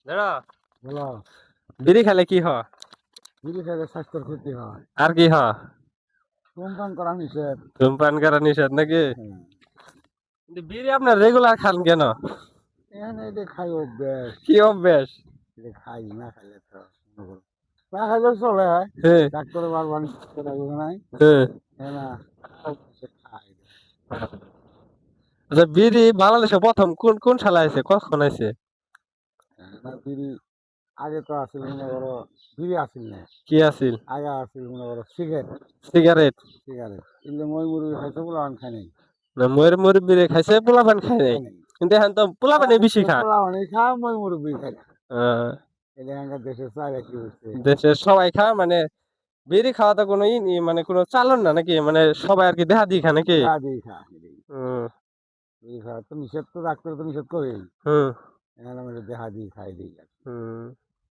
দাঁড়া, বলো বিড়ি খেলে কি হয়? বিড়ি খেলে স্বাস্থ্যের ক্ষতি হয়, আর কি হয়? ধূমপান করা নিষেধ। ধূমপান করা নিষেধ নাকি? হ্যাঁ, কিন্তু বিড়ি আপনার রেগুলার খান কেন? এখানে এটা খাই অভ্যাস, কি অভ্যাস? এটা খাই না খাইলে তো মনে করো। না খাইলেও চলে, হ্যাঁ, ডাক্তারে বারবার করে নাই। হ্যাঁ। হ্যাঁ না, সে খাই। আচ্ছা, বিড়ি বাংলাদেশে প্রথম কোন কোন সালে আছে, কখন আছে? না বিড়ি আগে তো আসিল মনে করো, বিড়ি আসিল না, কি আছিল? আগে আসিল মনে করো সিগারেট। সিগারেট? সিগারেট কিন্তু মই মুরগি খাইছে বলে আমি খাই নাই। না, ময়ের মুরব্বি খাইছে, পোলাপান খাই নাই। খাই নাই, কিন্তু এখন তো পোলাপানে বেশি খা। পোলা মানে খায়, মই মুরগি খাই না। আহ, এটা এখানকার দেশের চাইলে কি হচ্ছে, দেশের সবাই খা মানে বিড়ি খাওয়া তো কোনো মানে কোনো চালন না নাকি, মানে সবাই আর কি দেহা দিয়ে খা নাকি? খা দিই খা এটাই। হুম, বিড়ি খাওয়া তো নিষেধ, তো ডাক্তার তো নিষেধ করেই। হুম, এখানে আমি দেহা দিই খাই দিই। হুম।